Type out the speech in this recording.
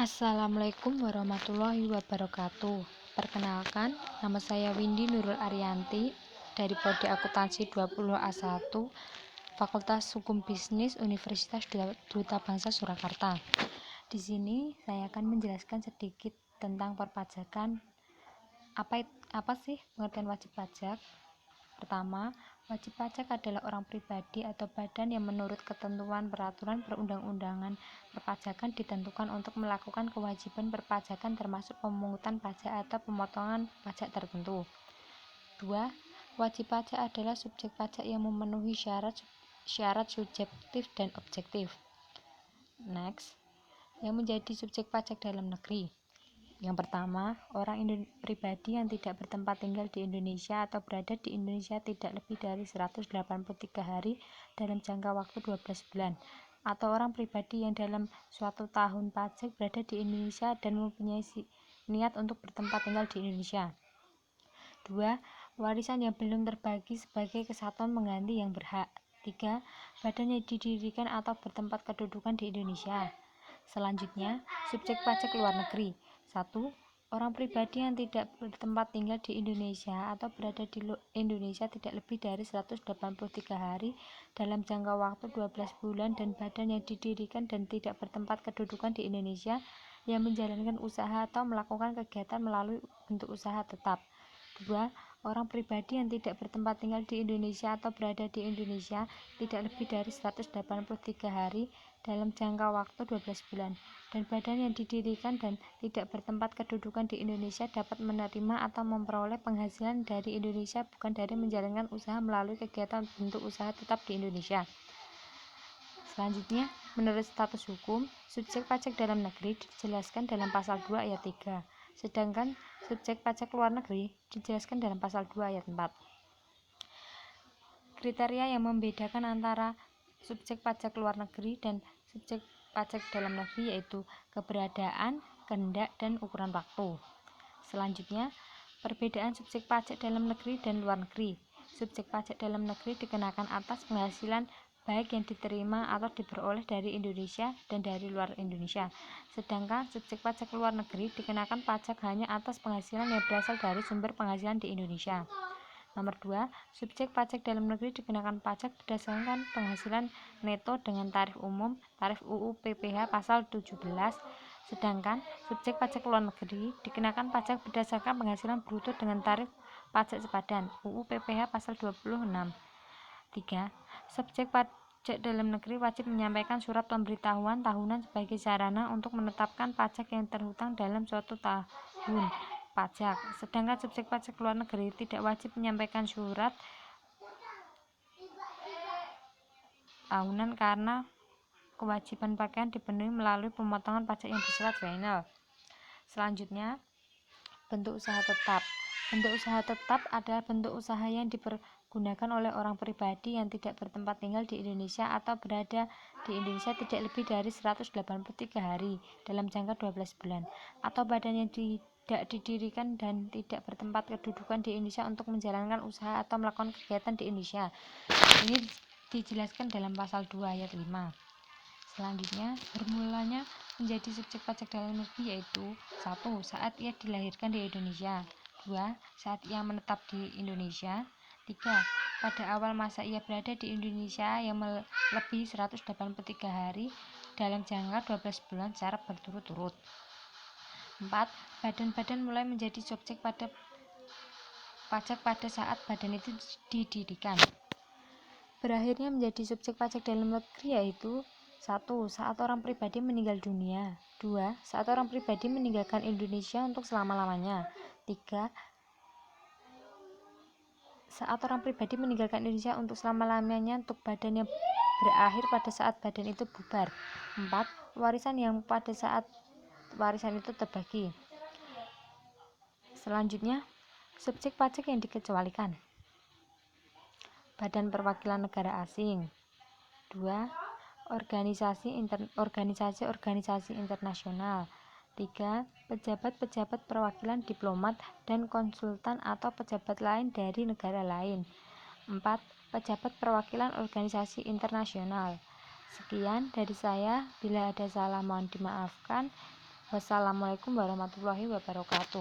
Assalamualaikum warahmatullahi wabarakatuh. Perkenalkan, nama saya Windy Nurul Ariyanti dari Prodi Akuntansi 20A1, Fakultas Hukum Bisnis Universitas Duta Bangsa Surakarta. Di sini saya akan menjelaskan sedikit tentang perpajakan. Apa sih pengertian wajib pajak? Pertama, wajib pajak adalah orang pribadi atau badan yang menurut ketentuan peraturan perundang-undangan perpajakan ditentukan untuk melakukan kewajiban perpajakan termasuk pemungutan pajak atau pemotongan pajak tertentu. 2. Wajib pajak adalah subjek pajak yang memenuhi syarat subjektif dan objektif. Next, yang menjadi subjek pajak dalam negeri. Yang pertama, orang pribadi yang tidak bertempat tinggal di Indonesia atau berada di Indonesia tidak lebih dari 183 hari dalam jangka waktu 12 bulan, atau orang pribadi yang dalam suatu tahun pajak berada di Indonesia dan mempunyai niat untuk bertempat tinggal di Indonesia. 2. Warisan yang belum terbagi sebagai kesatuan pengganti yang berhak. 3. Badan yang didirikan atau bertempat kedudukan di Indonesia. Selanjutnya, subjek pajak luar negeri. 1. Orang pribadi yang tidak bertempat tinggal di Indonesia atau berada di Indonesia tidak lebih dari 183 hari dalam jangka waktu 12 bulan dan badan yang didirikan dan tidak bertempat kedudukan di Indonesia yang menjalankan usaha atau melakukan kegiatan melalui bentuk usaha tetap. 2. Orang pribadi yang tidak bertempat tinggal di Indonesia atau berada di Indonesia tidak lebih dari 183 hari dalam jangka waktu 12 bulan dan badan yang didirikan dan tidak bertempat kedudukan di Indonesia dapat menerima atau memperoleh penghasilan dari Indonesia bukan dari menjalankan usaha melalui kegiatan bentuk usaha tetap di Indonesia. Selanjutnya, menurut status hukum, subjek pajak dalam negeri dijelaskan dalam pasal 2 ayat 3, sedangkan subjek pajak luar negeri dijelaskan dalam pasal 2 ayat 4. Kriteria yang membedakan antara subjek pajak luar negeri dan subjek pajak dalam negeri yaitu keberadaan, kehendak, dan ukuran waktu. Selanjutnya, perbedaan subjek pajak dalam negeri dan luar negeri. Subjek pajak dalam negeri dikenakan atas penghasilan baik yang diterima atau diperoleh dari Indonesia dan dari luar Indonesia. Sedangkan subjek pajak luar negeri dikenakan pajak hanya atas penghasilan yang berasal dari sumber penghasilan di Indonesia. Nomor 2, subjek pajak dalam negeri dikenakan pajak berdasarkan penghasilan neto dengan tarif umum, tarif UU PPh pasal 17, sedangkan subjek pajak luar negeri dikenakan pajak berdasarkan penghasilan bruto dengan tarif pajak sepadan, UU PPh pasal 26. 3. Subjek pajak dalam negeri wajib menyampaikan surat pemberitahuan tahunan sebagai sarana untuk menetapkan pajak yang terhutang dalam suatu tahun pajak, sedangkan subjek pajak luar negeri tidak wajib menyampaikan surat tahunan karena kewajiban pakaian dipenuhi melalui pemotongan pajak yang bersifat final. Selanjutnya, bentuk usaha tetap. Bentuk usaha tetap adalah bentuk usaha yang dipergunakan oleh orang pribadi yang tidak bertempat tinggal di Indonesia atau berada di Indonesia tidak lebih dari 183 hari dalam jangka 12 bulan, atau badan yang tidak didirikan dan tidak bertempat kedudukan di Indonesia untuk menjalankan usaha atau melakukan kegiatan di Indonesia. Ini dijelaskan dalam pasal 2 ayat 5. Selanjutnya, bermulanya menjadi subjek pajak dalam negeri yaitu 1. Saat ia dilahirkan di Indonesia. 2. Saat ia menetap di Indonesia. 3. Pada awal masa ia berada di Indonesia yang melebihi 183 hari dalam jangka 12 bulan secara berturut-turut. 4. Badan-badan mulai menjadi subjek pada pajak pada saat badan itu didirikan. Berakhirnya menjadi subjek pajak dalam negeri yaitu 1. Saat orang pribadi meninggal dunia. 2. Saat orang pribadi meninggalkan Indonesia untuk selama-lamanya. 3. Saat orang pribadi meninggalkan Indonesia untuk selama-lamanya untuk badan yang berakhir pada saat badan itu bubar. 4. Warisan yang pada saat warisan itu terbagi. Selanjutnya, subjek pajak yang dikecualikan. Badan perwakilan negara asing. 2. Organisasi internasional. 3. Pejabat-pejabat perwakilan diplomat dan konsultan atau pejabat lain dari negara lain. 4. Pejabat perwakilan organisasi internasional. Sekian dari saya, bila ada salah mohon dimaafkan. Wassalamualaikum warahmatullahi wabarakatuh.